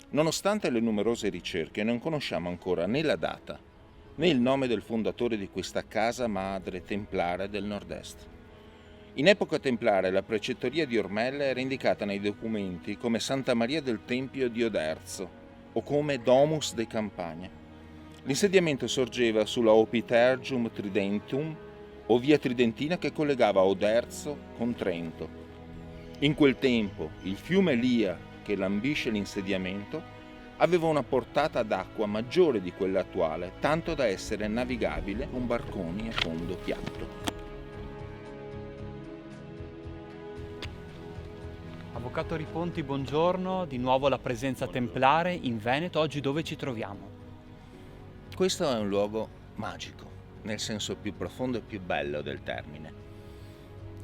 Nonostante le numerose ricerche, non conosciamo ancora né la data né il nome del fondatore di questa casa madre templare del nord-est. In epoca templare la precettoria di Ormelle era indicata nei documenti come Santa Maria del Tempio di Oderzo o come Domus de Campania. L'insediamento sorgeva sulla Opitergium Tridentum o via tridentina che collegava Oderzo con Trento. In quel tempo il fiume Lia, che lambisce l'insediamento, aveva una portata d'acqua maggiore di quella attuale, tanto da essere navigabile con barconi a fondo piatto. Avvocato Riponti, buongiorno, di nuovo la presenza templare in Veneto. Oggi dove ci troviamo? Questo è un luogo magico, nel senso più profondo e più bello del termine.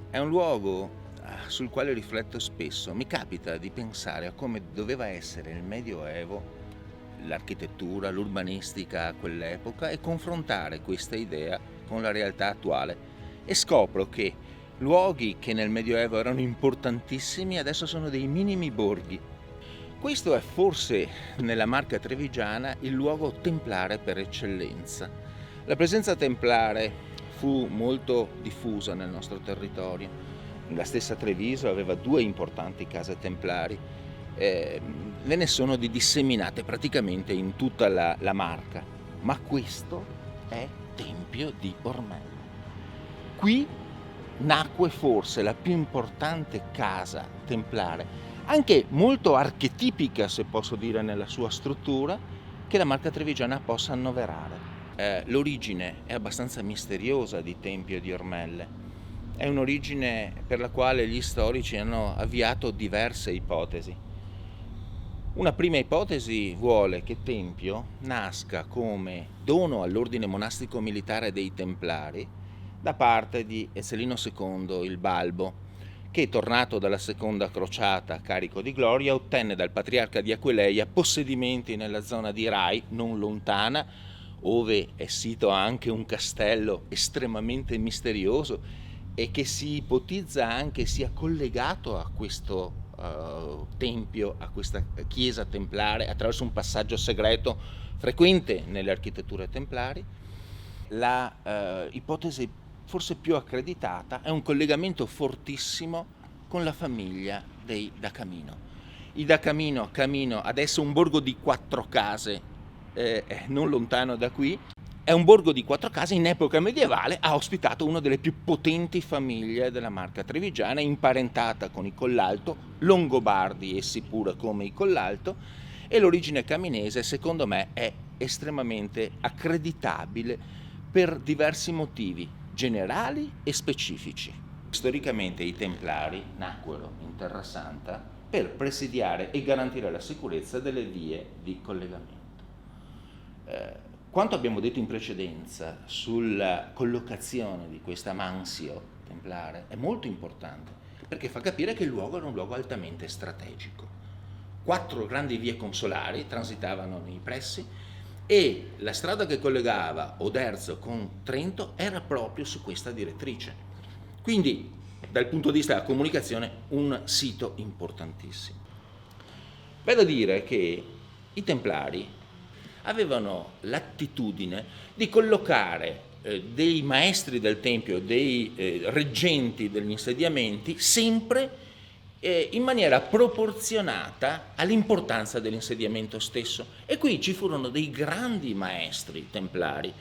È un luogo sul quale rifletto spesso. Mi capita di pensare a come doveva essere il Medioevo, l'architettura, l'urbanistica a quell'epoca e confrontare questa idea con la realtà attuale e scopro che luoghi che nel Medioevo erano importantissimi adesso sono dei minimi borghi. Questo è forse nella Marca trevigiana il luogo templare per eccellenza. La presenza templare fu molto diffusa nel nostro territorio. La stessa Treviso aveva 2 importanti case templari, ve ne sono disseminate praticamente in tutta la Marca, ma questo è Tempio di Ormelle. Qui nacque forse la più importante casa templare, anche molto archetipica, se posso dire, nella sua struttura, che la Marca trevigiana possa annoverare. L'origine è abbastanza misteriosa di Tempio di Ormelle. È un'origine per la quale gli storici hanno avviato diverse ipotesi. Una prima ipotesi vuole che Tempio nasca come dono all'ordine monastico militare dei Templari da parte di Ezzelino II il Balbo, che tornato dalla seconda crociata carico di gloria ottenne dal patriarca di Aquileia possedimenti nella zona di Rai, non lontana, ove è sito anche un castello estremamente misterioso e che si ipotizza anche sia collegato a questo tempio, a questa chiesa templare, attraverso un passaggio segreto frequente nelle architetture templari. La ipotesi forse più accreditata è un collegamento fortissimo con la famiglia dei Da Camino. I Da Camino, adesso un borgo di 4 case, non lontano da qui, è un borgo di 4 case, in epoca medievale ha ospitato una delle più potenti famiglie della Marca trevigiana, imparentata con i Collalto, longobardi essi pure come i Collalto, e l'origine caminese secondo me è estremamente accreditabile per diversi motivi, generali e specifici. Storicamente i Templari nacquero in Terra Santa per presidiare e garantire la sicurezza delle vie di collegamento. Quanto abbiamo detto in precedenza sulla collocazione di questa mansio templare è molto importante, perché fa capire che il luogo era un luogo altamente strategico. 4 grandi vie consolari transitavano nei pressi e la strada che collegava Oderzo con Trento era proprio su questa direttrice. Quindi, dal punto di vista della comunicazione, un sito importantissimo. V'è da dire che i Templari avevano l'attitudine di collocare dei maestri del Tempio, dei reggenti degli insediamenti, sempre in maniera proporzionata all'importanza dell'insediamento stesso. E qui ci furono dei grandi maestri templari,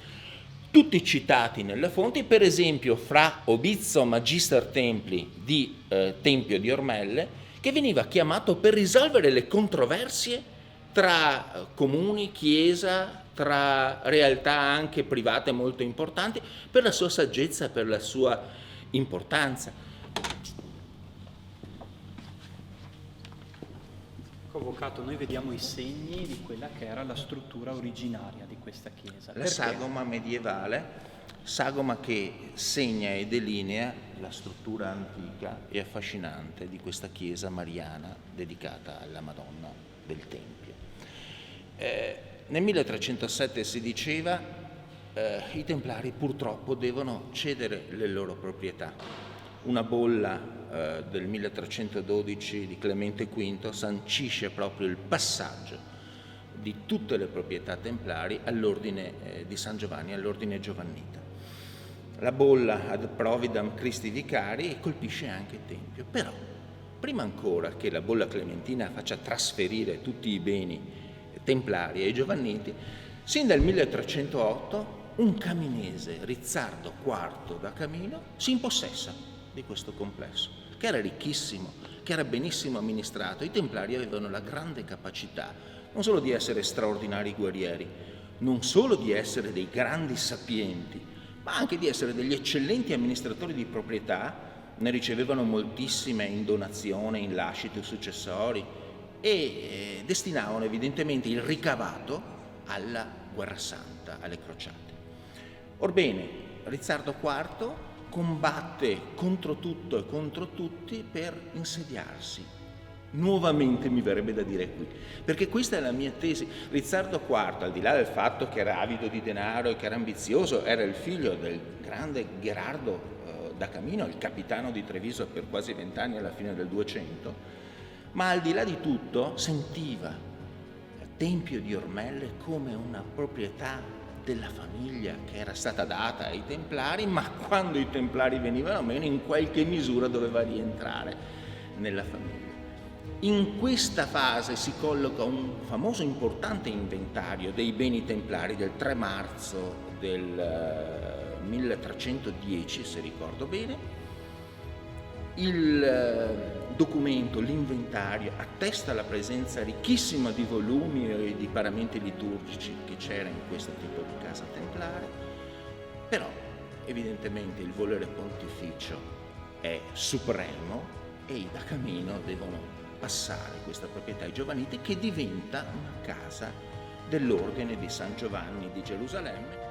tutti citati nelle fonti, per esempio Fra Obizzo Magister Templi di Tempio di Ormelle, che veniva chiamato per risolvere le controversie tra comuni, chiesa, tra realtà anche private molto importanti, per la sua saggezza, per la sua importanza. Avvocato, noi vediamo i segni di quella che era la struttura originaria di questa chiesa. La sagoma medievale, sagoma che segna e delinea la struttura antica e affascinante di questa chiesa mariana dedicata alla Madonna del Tempio. Nel 1307 si diceva i Templari purtroppo devono cedere le loro proprietà. Una bolla del 1312 di Clemente V sancisce proprio il passaggio di tutte le proprietà templari all'ordine di San Giovanni, all'ordine giovannita. La bolla ad providam Christi vicari colpisce anche il Tempio, però prima ancora che la bolla clementina faccia trasferire tutti i beni templari ai giovanniti, sin dal 1308 un caminese, Rizzardo IV da Camino, si impossessa di questo complesso, che era ricchissimo, che era benissimo amministrato. I templari avevano la grande capacità non solo di essere straordinari guerrieri, non solo di essere dei grandi sapienti, ma anche di essere degli eccellenti amministratori di proprietà. Ne ricevevano moltissime in donazione, in lasciti successori e destinavano evidentemente il ricavato alla guerra santa, alle crociate. Orbene, Rizzardo IV combatte contro tutto e contro tutti per insediarsi. Nuovamente mi verrebbe da dire qui, perché questa è la mia tesi. Rizzardo IV, al di là del fatto che era avido di denaro e che era ambizioso, era il figlio del grande Gherardo da Camino, il capitano di Treviso per quasi 20 anni alla fine del 200, ma al di là di tutto sentiva il Tempio di Ormelle come una proprietà della famiglia che era stata data ai Templari, ma quando i Templari venivano meno in qualche misura doveva rientrare nella famiglia. In questa fase si colloca un famoso importante inventario dei beni templari del 3 marzo del 1310, se ricordo bene. Il documento, l'inventario, attesta la presenza ricchissima di volumi e di paramenti liturgici che c'era in questo tipo di casa templare, però evidentemente il volere pontificio è supremo e i da Camino devono passare questa proprietà ai giovanniti, che diventa una casa dell'ordine di San Giovanni di Gerusalemme.